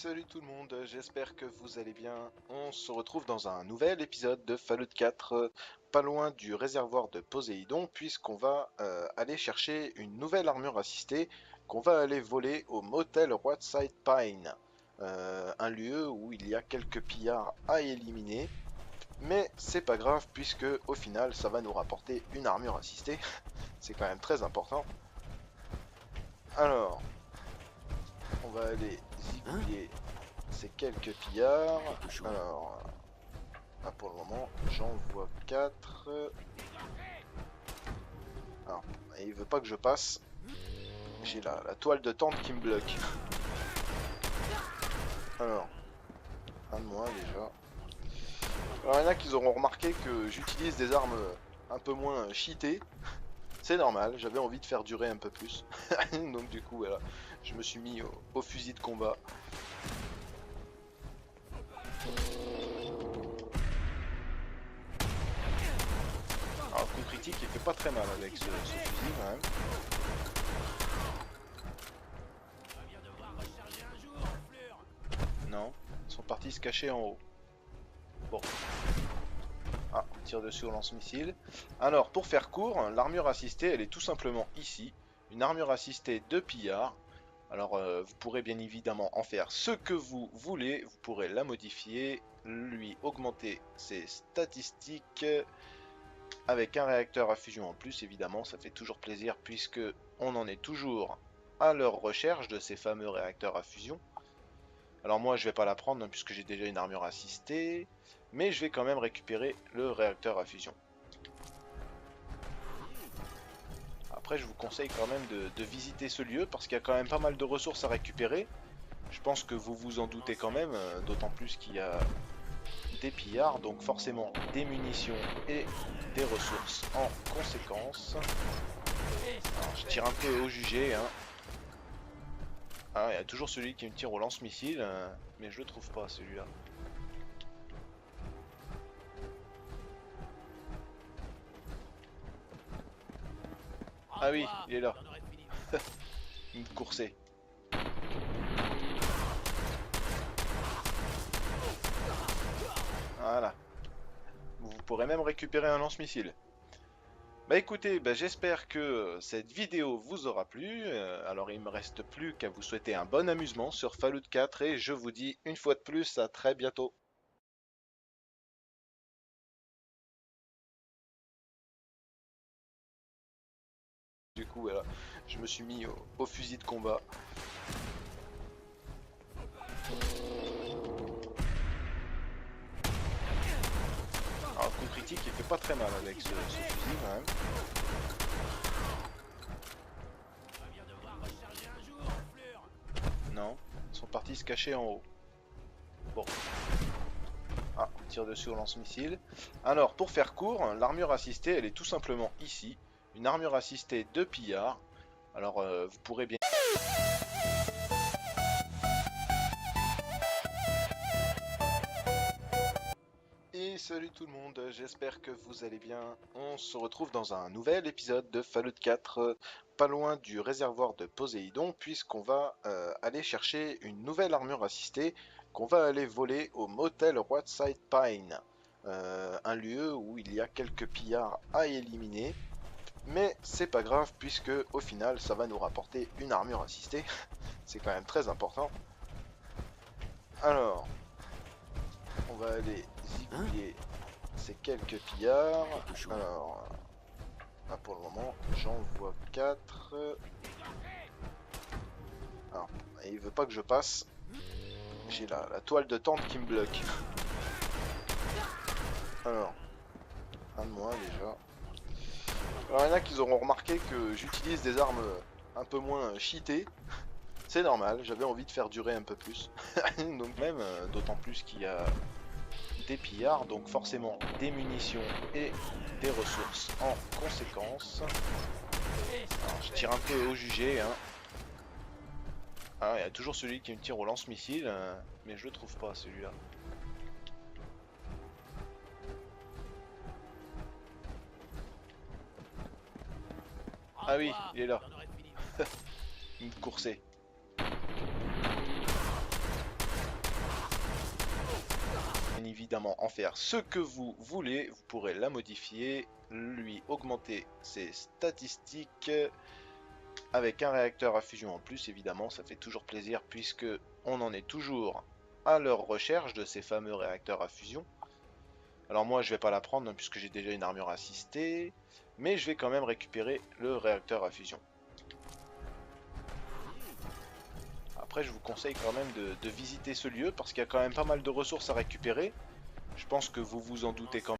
salut tout le monde, j'espère que vous allez bien. On se retrouve dans un nouvel épisode de Fallout 4, pas loin du réservoir de Poséidon, puisqu'on va aller chercher une nouvelle armure assistée qu'on va aller voler au motel Roadside Pine. Un lieu où il y a quelques pillards à éliminer, mais c'est pas grave puisque au final ça va nous rapporter une armure assistée, c'est quand même très important. Alors, on va aller zigouiller ces quelques pillards. Alors, là pour le moment, j'en vois 4. Alors, et il veut pas que je passe. J'ai la toile de tente qui me bloque. Alors, un de moins déjà. Alors, il y en a qui auront remarqué que j'utilise des armes un peu moins cheatées. C'est normal, j'avais envie de faire durer un peu plus. Donc du coup, voilà, je me suis mis au fusil de combat. Alors, le coup critique, il fait pas très mal avec ce fusil quand même. Non, ils sont partis se cacher en haut. Bon. Ah, on tire dessus au lance-missile. Alors, pour faire court, l'armure assistée, elle est tout simplement ici. Une armure assistée de pillard. Alors, vous pourrez bien évidemment en faire ce que vous voulez. Vous pourrez la modifier, lui augmenter ses statistiques. Avec un réacteur à fusion en plus, évidemment, ça fait toujours plaisir puisque on en est toujours à leur recherche de ces fameux réacteurs à fusion. Alors moi je vais pas la prendre hein, puisque j'ai déjà une armure assistée, mais je vais quand même récupérer le réacteur à fusion. Après je vous conseille quand même de visiter ce lieu parce qu'il y a quand même pas mal de ressources à récupérer. Je pense que vous vous en doutez quand même, d'autant plus qu'il y a des pillards, donc forcément des munitions et des ressources en conséquence. Alors, je tire un peu au jugé, hein. Ah, il y a toujours celui qui me tire au lance-missile, mais je le trouve pas celui-là. Ah oui, il est là. Il me coursait. Voilà. Vous pourrez même récupérer un lance-missile. Bah écoutez, bah j'espère que cette vidéo vous aura plu. Alors il me reste plus qu'à vous souhaiter un bon amusement sur Fallout 4 et je vous dis une fois de plus à très bientôt. Du coup, voilà, je me suis mis au fusil de combat. Alors le coup critique, il fait pas très mal avec ce fusil quand même. Non, ils sont partis se cacher en haut. Bon. Ah, on tire dessus au lance-missile. Alors, pour faire court, l'armure assistée, elle est tout simplement ici. Une armure assistée de pillard. Alors, vous pourrez bien... Et salut tout le monde, j'espère que vous allez bien. On se retrouve dans un nouvel épisode de Fallout 4, pas loin du réservoir de Poséidon, puisqu'on va aller chercher une nouvelle armure assistée qu'on va aller voler au motel Roadside Pine. Un lieu où il y a quelques pillards à éliminer, mais c'est pas grave puisque au final ça va nous rapporter une armure assistée, c'est quand même très important. Alors, on va aller zigouiller ces quelques pillards. Alors, là pour le moment, j'en vois 4. Alors, et il veut pas que je passe. J'ai la toile de tente qui me bloque. Alors, un de moins déjà. Alors, il y en a qui auront remarqué que j'utilise des armes un peu moins cheatées. C'est normal, j'avais envie de faire durer un peu plus. Donc même, d'autant plus qu'il y a des pillards, donc forcément des munitions et des ressources en conséquence. Alors, je tire un peu au jugé, hein. Ah, il y a toujours celui qui me tire au lance-missile, mais je le trouve pas celui-là. Ah oui, il est là. Il me coursait. évidemment en faire ce que vous voulez. Vous pourrez la modifier, lui augmenter ses statistiques avec un réacteur à fusion en plus. Évidemment, ça fait toujours plaisir puisque on en est toujours à leur recherche de ces fameux réacteurs à fusion. Alors moi, je vais pas la prendre hein, puisque j'ai déjà une armure assistée, mais je vais quand même récupérer le réacteur à fusion. Après, je vous conseille quand même de visiter ce lieu parce qu'il y a quand même pas mal de ressources à récupérer. Je pense que vous vous en doutez quand même.